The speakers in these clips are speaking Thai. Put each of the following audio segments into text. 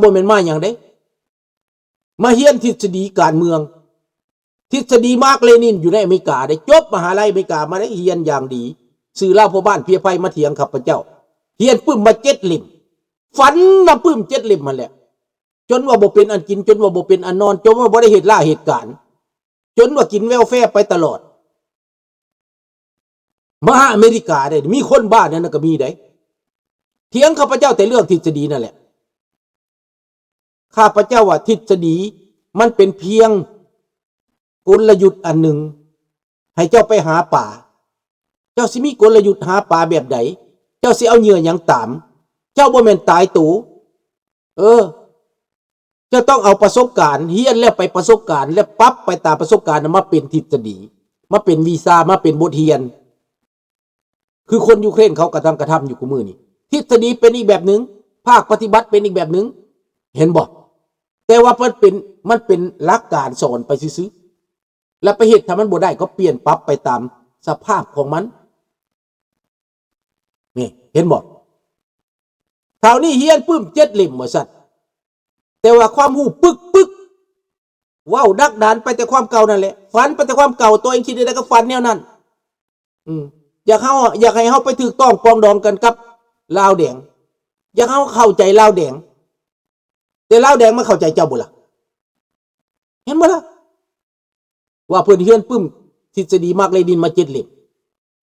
บ่แม่นมาอย่างใดมาเรียนทฤษฎีการเมืองทฤษฎีมาร์กเลนินอยู่ในอเมริกาได้จบมหาลัยอเมริกามาได้เรียนอย่างดีสื่อเล่าพ่อบ้านเพียไฟมาเถียงข้าพเจ้าเรียนปึ้มมา7 เล่มฝันนะปึ้ม7 เล่มมาแหละจนว่าบ่เป็นอันกินจนว่าบ่เป็นอันนอนจนว่าบ่ได้เหตุล่าเหตุการณ์จนว่ากินแววแฟไปตลอดมหาอเมริกาได้มีคนบ้านั่นก็มีได้เถียงข้าพเจ้าแต่เรื่องทฤษฎีนั่นแหละข้าพเจ้าว่าทฤษฎีมันเป็นเพียงกลยุทธ์อันหนึ่งให้เจ้าไปหาป่าเจ้าสิมีกลยุทธ์หาป่าแบบใดเจ้าสิเอาเหยื่อหยังตามเจ้าบ่แม่นตายตู่เจ้าต้องเอาประสบการณ์เฮียนแล้วไปประสบการณ์แล้วปรับไปตามประสบการณ์มาเป็นทฤษฎีมาเป็นวีซ่ามาเป็นบทเรียนคือคนยูเครนเขากระทำอยู่กูมือนี่ทฤษฎีเป็นอีกแบบหนึ่งภาคปฏิบัติเป็นอีกแบบหนึ่งเห็นบ่แต่ว่ามันเป็นหลักการสอนไปซื่อๆแล้วไปเหตุถ้ามันบ่ได้ก็เปลี่ยนปรับไปตามสภาพของมันนี่เห็นบ่คราวนี้เฮียนปื้ม7 เล่มว่าซั่นแต่ว่าความหูปึกว้าวดักดานไปแต่ความเก่านั่นแหละฝันไปแต่ความเก่าตัวเองคิดได้ก็ฝันแนวนั้นอยากให้เฮาไปถูกต้องปองดองกันกับลาวแดงอยากเฮาเข้าใจลาวแดงแต่ลาวแดงมาเข้าใจเจ้าบ่ล่ะเห็นบ่ล่ะว่าเพิ่นเฮียนปึ้มทฤษฎีมาร์กเลนินมา7 เล่ม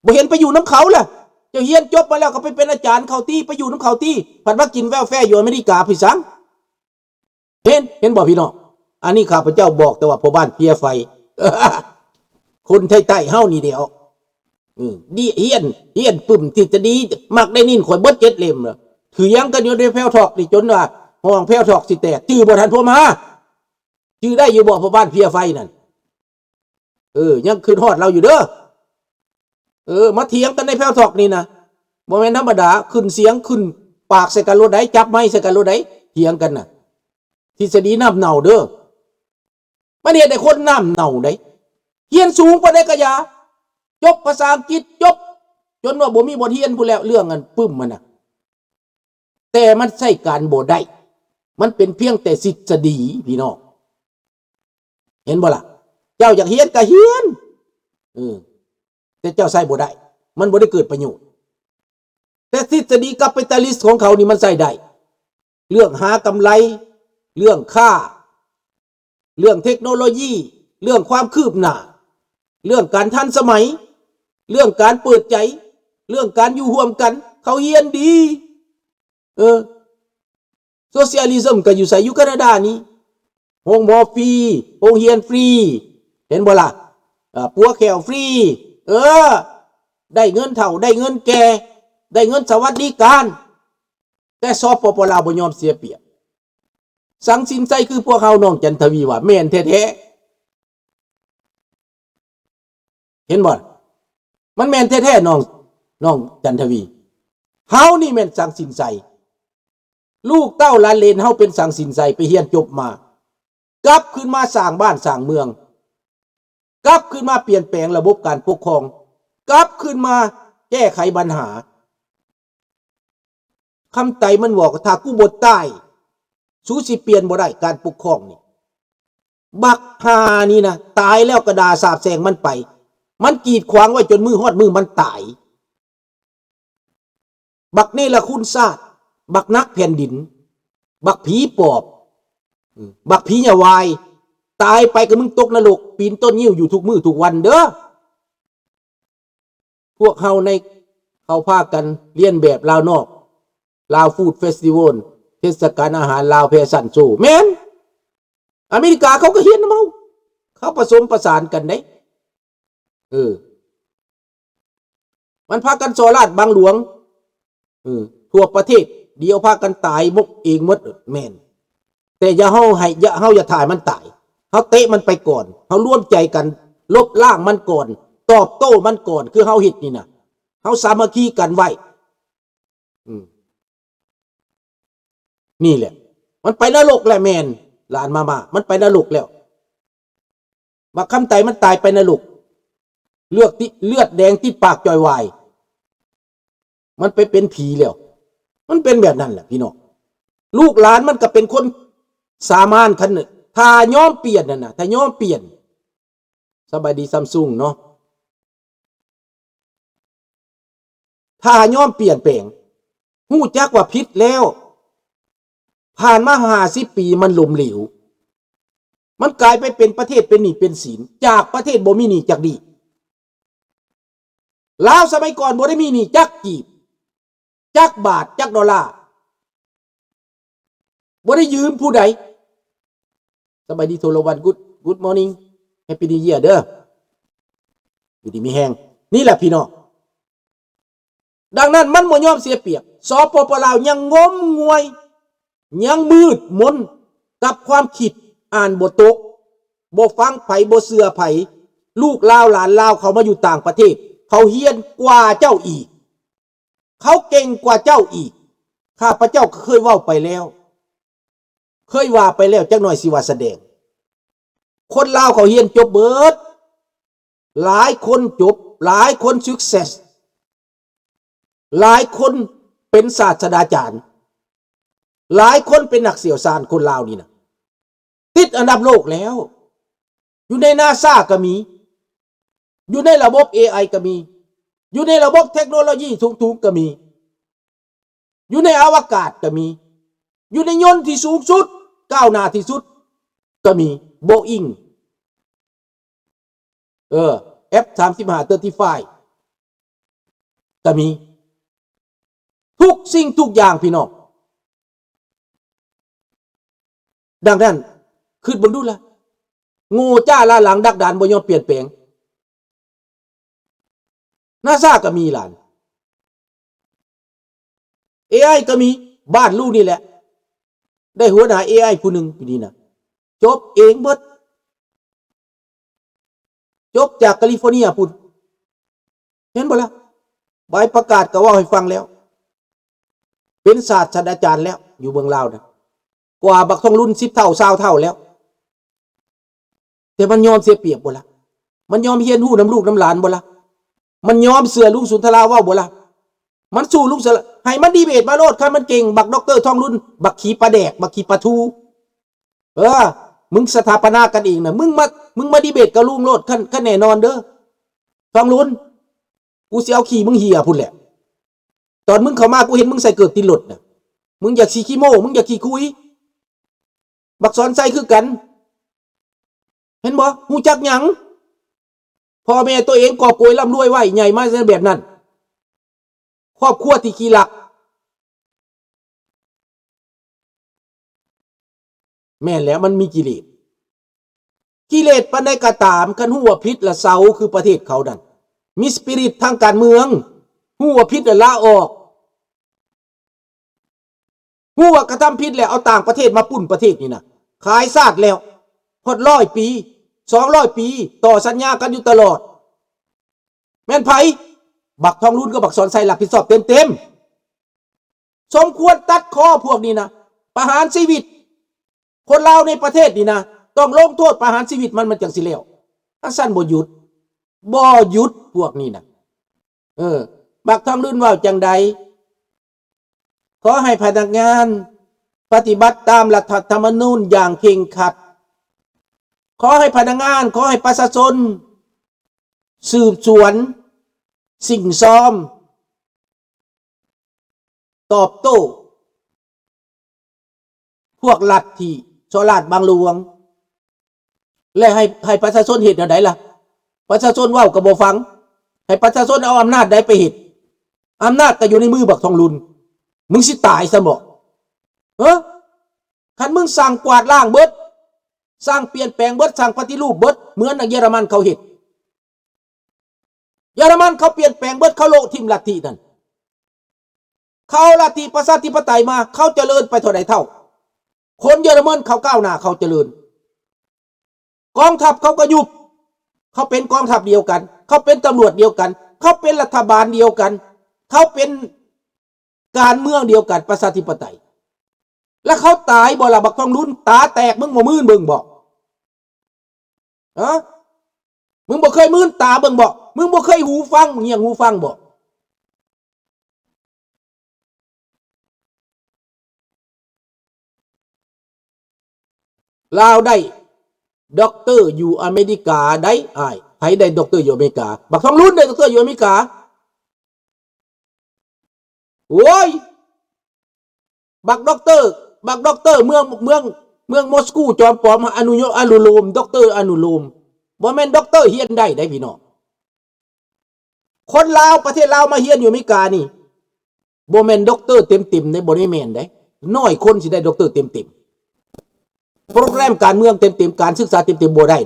บ่เห็นไปอยู่น้ำเขาล่ะเจ้าเฮียนจบมาแล้วก็ไปเป็นอาจารย์เขาที่ไปอยู่น้ำเขาที่ผัดว่ากินแววแฟอยู่อเมริกาพี่สังเห็นบ่พี่น้องอันนี้ข้าพเจ้าบอกแต่ว่าพ่อบ้านเพียไฟคนไทยๆเฮานี่เดียวดีเฮียนปึ้มทฤษฎีมักได้นินข่อยเบิด7 เล่มเหรอถือยังกันอยู่ในแพวทอกนี่จนว่าห้องแพวทอกสิแตกจื้อบ่ทันโทรมาจื้อได้อยู่บ่พ่อบ้านเพียไฟนั่นยังขึ้นฮอดเราอยู่เด้อมาเถียงกันในแพวทอกนี่นะบ่แม่นธรรมดาขึ้นเสียงขึ้นปากใส่กันรถใดจับไม้ใส่กันรถใดเถียงกันน่ะทฤษฎีน้ำเน่าเด้อมันเฮ็ดให้คนน้ำเน่าได้เฮียนสูงกว่าได้ก็อย่าจบภาษาอังกฤษจบจนว่าบ่มีบทเรียนพู้นแล้วเรื่องอันปึ้มมันน่ะแต่มันใช้การบ่ได้มันเป็นเพียงแต่ทฤษฎีพี่น้องเห็นบ่ล่ะเจ้าอยากเฮียนก็เฮียนแต่เจ้าใช้บ่ได้มันบ่ได้เกิดประโยชน์แต่ทฤษฎีแคปิตอลิสต์ของเขานี่มันใช้ได้เรื่องหากำไรเรื่องค่าเรื่องเทคโนโลยีเรื่องความคืบหน้าเรื่องการทันสมัยเรื่องการเปิดใจเรื่องการอยู่ร่วมกันเขาเฮียนดีโซเชียลิซึมก็อยู่ใส่อยู่แคนาดานี่โรงหมอฟรีโรงเรียนฟรีเห็นบ่ล่ะปัวแขวฟรีได้เงินเฒ่าได้เงินแก่ได้เงินสวัสดิการแต่สปป.ลาวบ่ยอมเสียเปรียบสังสินใจคือพวกเฮาน้องจันทวีว่าแม่นแท้ๆเห็นบ่มันแม่นแท้ๆน้องจันทวีเฮานี่แม่นสังสินใจลูกเต้าหลานเลนเฮาเป็นสังสินใจไปเรียนจบมากลับขึ้นมาสร้างบ้านสร้างเมืองกลับขึ้นมาเปลี่ยนแปลงระบบการปกครองกลับขึ้นมาแก้ไขปัญหาคำไต่มันบอกถ้ากูบ่ตายสู้สิเปลี่ยนบ่ได้การปกครองนี่บักหานี่นะตายแล้วกระดาสาบแสงมันไปมันกีดขวางไว้จนมือฮอดมือมันตายบักนี่ละคุณซาดบักนักแผ่นดินบักผีปอบบักผีหยาวายตายไปก็มึงตกนรกปีนต้นยิ้วอยู่ทุกมื้อทุกวันเด้อพวกเฮาในเขาพากันเลียนแบบลาวนอกลาวฟู้ดเฟสติวัลเทศกาลอาหารลาวแฟชั่นโชว์แม่นอเมริกาเขาก็เฮียนนำเฮาเขาผสมประสานกันได้มันพากันโซลาดบางหลวงทั่วประเทศเดียวพากันตายมกเองหมดแม่นแต่อย่าเฮาอย่าถ่ายมันตายเฮาเตะมันไปก่อนเฮาร่วมใจกันลบล้างมันก่อนตอบโต้มันก่อนคือเฮาเฮ็ดนี่นะเฮาสามัคคีกันไว้นี่แหละมันไปนรกแหละแม่นหลานมามันไปนรกแล้วบักคำไตมันตายไปนรกเลือดแดงที่ปากจ่อยวายมันไปเป็นผีแล้วมันเป็นแบบนั้นแหละพี่น้อง ลูกหลานมันก็เป็นคนสามานคันนึงถ้าย้อมเปลี่ยนน่ะนะถ้าย้อมเปลี่ยนสบายดีซัมซุงเนาะถ้าย้อมเปลี่ยนแปลงหู้จักว่าผิดแล้วผ่านมา50 ปีมันล้มเหลวมันกลายไปเป็นประเทศเป็นหนี้เป็นสินจากประเทศบ่มีหนี้จักดีลาวสมัยก่อนบ่ได้มีหนี้จักกีบจักบาทจักดอลลาร์บ่ได้ยืมผู้ใดสบายดีโทรวันกูดมอร์นิ่งแฮปปี้นิวเยียร์เด้ออยู่ดีมีแฮงนี่แหละพี่น้องดังนั้นมันบ่ยอมเสียเปรียบสปปลาวยังงมงวยยังมืดมนกับความคิดอ่านบ่ตกบ่ฟังไผบ่เชื่อไผลูกลาวหลานลาวเขามาอยู่ต่างประเทศเขาเฮียนกว่าเจ้าอีกเขาเก่งกว่าเจ้าอีกข้าพเจ้าเคยเว้าไปแล้วเคยว่าไปแล้วจักหน่อยสิว่าแสดงคนลาวเขาเฮียนจบเบิดหลายคนจบหลายคน success หลายคนเป็นศาสตราจารย์หลายคนเป็นนักเสี่ยวซานคนลาวนี่นะติดอันดับโลกแล้วอยู่ใน NASA ก็มีอยู่ในระบบ AI ก็มีอยู่ในระบบเทคโนโลยีสูงๆก็มีอยู่ในอวกาศก็มีอยู่ในยนต์ที่สูงสุดก้าวหน้าที่สุดก็มี Boeing F-35 ก็มีทุกสิ่งทุกอย่างพี่น้องดังนั้นขึ้นบนดูละโง่จ้าละหลังดักดานบ่ยอมเปลี่ยนแปลงNASA ก็มีหลาน AI ก็มีบ้านลูกนี่แหละได้หัวหน้า AI ผู้หนึ่งอยู่นี่นะจบเองเบิดจบจากแคลิฟอร์เนียพุ่นเห็นบ่ล่ะใบประกาศก็ว่าให้ฟังแล้วเป็นศาสตราจารย์แล้วอยู่เมืองลาวนะกว่าบักทองรุ่น10 เท่า20 เท่าแล้วแต่มันยอมเสียเปรียบบ่ล่ะมันยอมเฮียนหู้น้ำลูกน้ำหลานบ่ล่ะมันยอมเสือลุงสุนทราว่าบ่ล่ะมันสู้ลุงเสือให้มันดีเบตมาโลดคันมันเก่งบักด็อกเตอร์ทองรุ่นบักขีปลาแดกบักขีปลาทูมึงสถาปนากันเองนะมึงมาดีเบตกับลุงโลดคันแน่นอนเด้อทองรุ่นกูสิเอาขี่มึงเหี่ยพุ่นแหละตอนมึงเข้ามากูเห็นมึงใส่เกิดติดรถน่ะมึงอยากขี่ขี้โม้มึงอยากขี่คุยบักสอนใส่คือกันเห็นบ่ฮู้จักหยังพ่อแม่ตัวเองกอบโกยร่ำรวยไว้ใหญ่มาซะแบบนั้นครอบครัวที่ขี้หลักแม่นแล้วมันมีกิเลสปานใดก็ตามคันฮู้ว่าผิดละเซาคือประเทศเขานั่นมีสปิริตทางการเมืองฮู้ว่าผิดแล้วลาออกฮู้ว่ากระทำผิดแล้วเอาต่างประเทศมาปุ้นประเทศนี่นะขายชาติแล้วพอด100 ปี200 ปีต่อสัญญากันอยู่ตลอดแม่นไผบักทองรุ่นกับบักสอนใส่รับผิดชอบเต็มสมควรตัดคอพวกนี้นะประหารชีวิตคนลาวในประเทศนี่นะต้องลงโทษประหารชีวิตมันจังสิแล้วถ้าสั้นบ่หยุดพวกนี้นะบักทองรุ่นว่าจังใดขอให้พนักงานปฏิบัติตามรัฐธรรมนูญอย่างเคร่งครัดขอให้พนักงานขอให้ประชาชนสืบสวนสิ่งซ้อมตอบโต้พวกลัทธิฉลาดบางหลวงและให้ประชาชนเห็นอะไรล่ะประชาชนเว้าก็บ่ฟังให้ประชาชนเอาอำนาจใดไปเฮ็ดอำนาจก็อยู่ในมือบักทองรุ่นมึงสิตายซะบ่คันมึงสั่งกวาดล้างเบิดสร้างเปลี่ยนแปลงเบิดสร้างปฏิรูปเบิดเหมือนเยอรมันเขาเฮ็ดเยอรมันเขาเปลี่ยนแปลงเบิดเขาโลทิมลัทธินั่นเขาลัทธิประชาธิปไตยมาเขาเจริญไปเท่าใดเท่าคนเยอรมันเขาก้าวหน้าเขาเจริญกองทัพเขาก็ยุบเขาเป็นกองทัพเดียวกันเขาเป็นตำรวจเดียวกันเขาเป็นรัฐบาลเดียวกันเขาเป็นการเมืองเดียวกันประชาธิปไตยแล้วเขาตายบ่ล่ะบักทองรุ่นตาแตกมึงบ่มื่นเบิ่งบ่มึงบ่เคยมื่นตาเบิ่งบ่มึงบ่เคยหูฟังเงี่ยหูฟังบ่ ลาวได้ด็อกเตอร์อยู่อเมริกาได้อ้ายไผได้ด็อกเตอร์อยู่อเมริกาบักทองรุ่นได้ด็อกเตอร์อยู่อเมริกาโอ้ยบักด็อกเตอร์เมืองมอสโกจอมปลอมอนุโลมด็อกเตอร์อนุโลมบ่แม่นด็อกเตอร์เฮียนได้พี่น้องคนลาวประเทศลาวมาเฮียนอยู่อเมริกานี่บ่แม่นด็อกเตอร์เต็มๆได้บ่ได้แม่นได้น้อยคนสิได้ด็อกเตอร์เต็มโปรแกรมการเมืองเต็มการศึกษาเต็มบ่ได้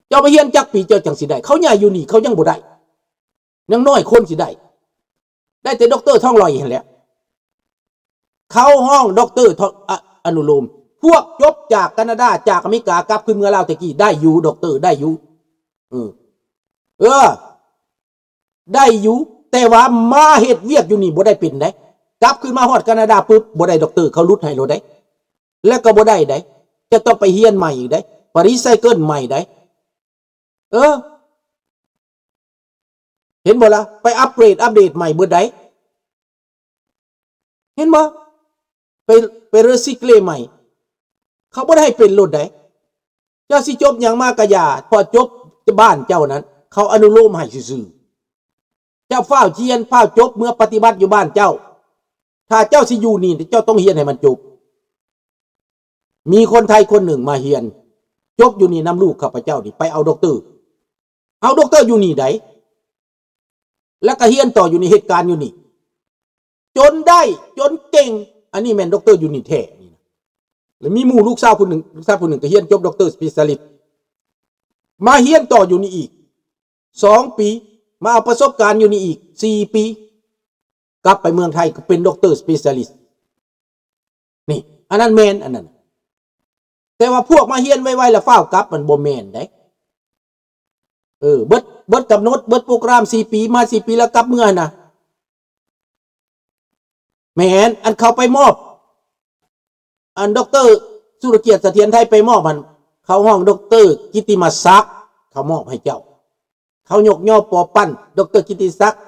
เจ้ามาเฮียนจักปีเจ้าจังสิได้เขาใหญ่อยู่นี่เขายังบ่ได้ยังน้อยคนสิได้แต่ด็อกเตอร์ท่องลอยเห็นแล้วเข้าห้องด็อกเตอร์อนุโลมพวกจบจากแคนาดาจากอเมริกากลับขึ้นเมืองลาวตะกี้ได้อยู่ด็อกเตอร์ได้อยู่ได้อยู่แต่ว่ามาเฮ็ดเวียกอยู่นี่บ่ได้เป็นได้กลับขึ้นมาฮอดแคนาดาปึ๊บบ่ได้ด็อกเตอร์เขาลุดให้เราได้แล้วก็บ่ได้จะต้องไปเฮียนใหม่อีกได้ไปรีไซเคิลใหม่ได้เห็นบ่ล่ะไปอัปเดตใหม่เบิดได้เห็นบ่ไปรีไซเคิลใหม่เขาบ่ได้ให้เป็นรถได้เจ้าสิจบหยังมากะยาพอจบบ้านเจ้านั้นเขาอนุโลมให้ซื่อๆเจ้าฟ้าวเฮียนฟ้าวจบเมื่อปฏิบัติอยู่บ้านเจ้าถ้าเจ้าสิอยู่นี่เจ้าต้องเฮียนให้มันจบมีคนไทยคนหนึ่งมาเฮียนจบอยู่นี่นำลูกข้าพเจ้านี่ไปเอาด็อกเตอร์อยู่นี่ได้แล้วก็เฮียนต่ออยู่ในเหตุการณ์อยู่นี่จนได้จนเก่งอันนี้แม่นด็อกเตอร์อยู่นี่แท้นี่นะแล้วมีหมู่ลูกสาวคนหนึ่งก็เฮียนจบด็อกเตอร์สเปเชียลิสต์มาเฮียนต่ออยู่นี่อีก2 ปีมาเอาประสบการณ์อยู่นี่อีก4 ปีกลับไปเมืองไทยก็เป็นด็อกเตอร์สเปเชียลิสต์นี่อันนั้นแม่นอันนั้นแต่ว่าพวกมาเฮียนไว้แล้วฟ้าวกลับมันบ่แม่นได้เบิดกำหนดเบิดโปรแกรม4 ปีมา4 ปีแล้วกลับเมื่อน่ะแม่นอันเขาไปมอบอันด็อกเตอร์สุรเกียรติเสถียรไทยไปมอบมันเขาห้องด็อกเตอร์กิติมศักดิ์เขามอบให้เจ้าเขายกย่อปอปั้นด็อกเตอร์กิติศักดิ์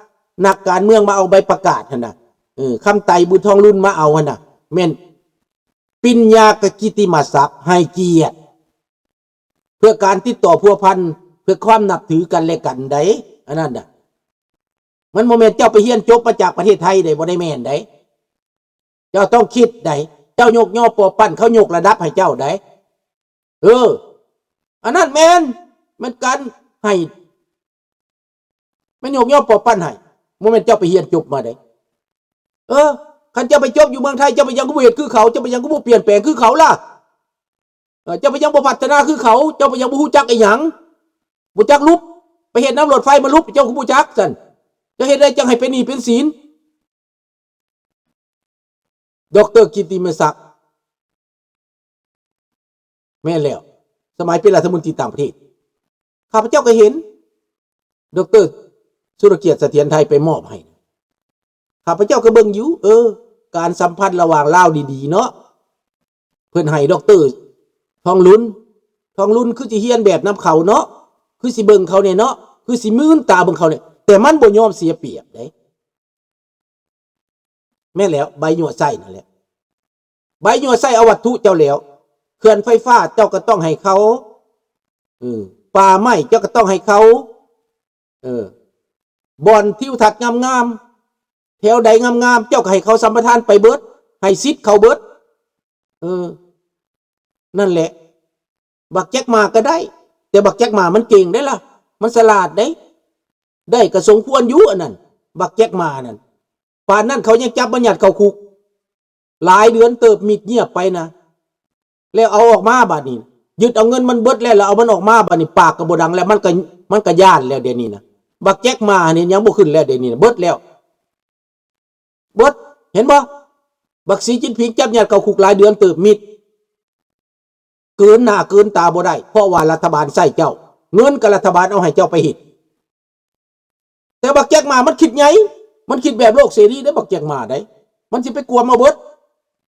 นักการเมืองมาเอาใบประกาศหั่นน่ะคำไต่บุญทองรุ่นมาเอาหั่นน่ะแม่นปิญญากกิติมศักดิ์ให้เกียรติเพื่อการติดต่อพัวพันเพื่อความนับถือกันและกันได้อันนั้นน่ะมันบ่แม่นเจ้าไปเฮียนจบมาจากประเทศไทยได้บ่ได้แม่นได้เจ้าต้องคิดได้เจ้ายกย่อปอปั้นเขายกระดับให้เจ้าได้อันนั้นแม่นมันกันให้มันยกย่อปอปั้นให้บ่แม่นเจ้าไปเฮียนจบมาได้คันเจ้าไปจบอยู่เมืองไทยเจ้าไปยังก็บ่เฮ็ดคือเขาเจ้าไปยังก็บ่เปลี่ยนแปลงคือเขาล่ะเจ้าไปยังบ่พัฒนาคือเขาเจ้าไปยังบ่ฮู้จักอีหยังบ่จักลุบไปเฮ็ดน้ำรถไฟมาลุบเจ้าก็บ่จักซั่นจะเฮ็ดได้จังให้เป็นหนี้เป็นสินดร.กิติมศักดิ์แม่นแล้วสมัยเป็นรัฐมนตรีต่างประเทศข้าพเจ้าก็เห็นดร.สุรเกียรติเสถียรไทยไปมอบให้ข้าพเจ้าก็เบิ่งอยู่การสัมพันธ์ระหว่างลาวดีๆเนาะเพิ่นให้ดร.ทองลุ้นคือสิเฮียนแบบน้ำเขาเนาะคือสิเบิ่งเขาเนี่ยเนาะคือสิมื่นตาเบิ่งเขาเนี่ยแต่มันบ่ยอมเสียเปรียบเด้แม่แล้วใบหยวดไส้นั่นแหละใบหยวดไส้เอาวัตถุเจ้าแล้วเขื่อนไฟฟ้าเจ้าก็ต้องให้เขาป่าไม้เจ้าก็ต้องให้เขาบ่อนทิวทัศน์งามๆแถวใดงามๆเจ้าก็ให้เขาสัมปทานไปเบิดให้สิทธิ์เขาเบิดนั่นแหละบักแจ็คมาก็ได้แต่บักแจ็คมามันเก่งได้ล่ะมันฉลาดได้ก็สมควรอยู่อันนั้นบักแจ็คมานั่นป่านนั้นเขายังจับบัญญัติเข้าคุกหลายเดือนเติบมิดเงียบไปนะแล้วเอาออกมาบัดนี้ยึดเอาเงินมันเบิดแล้วเอามันออกมาบัดนี้ปากก็บ่ดังแล้วมันก็ย่านแล้วเดี๋ยวนี้นะบักแจ็คมานี่ยังบ่ขึ้นแล้วเดี๋ยวนี้นะเบิดแล้วเบิดเห็นบ่บักสีจิ้นผิงจับบัญญัติเข้าคุกหลายเดือนเติบมิดเกินหน้าเกินตาบ่ได้เพราะว่ารัฐบาลใส่เจ้าเงินกับรัฐบาลเอาให้เจ้าไปเฮ็ดแต่บักแจ็คมามันคิดไงมันคิดแบบโลกเสรีได้บักแจ็คมาได้มันสิไปกลัวมาเบิด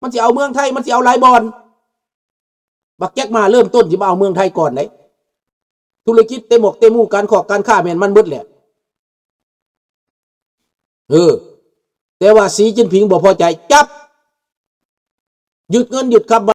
มันสิเอาเมืองไทยมันสิเอาหลายบอนบักแจ็คมาเริ่มต้นสิมาเอาเมืองไทยก่อนได้ธุรกิจเต็มหมกเต็มหมู่การขอการค้าแม่นมันเบิดแหละแต่ว่าสีจิ้นผิงบ่พอใจจับยึดเงินยึดคำ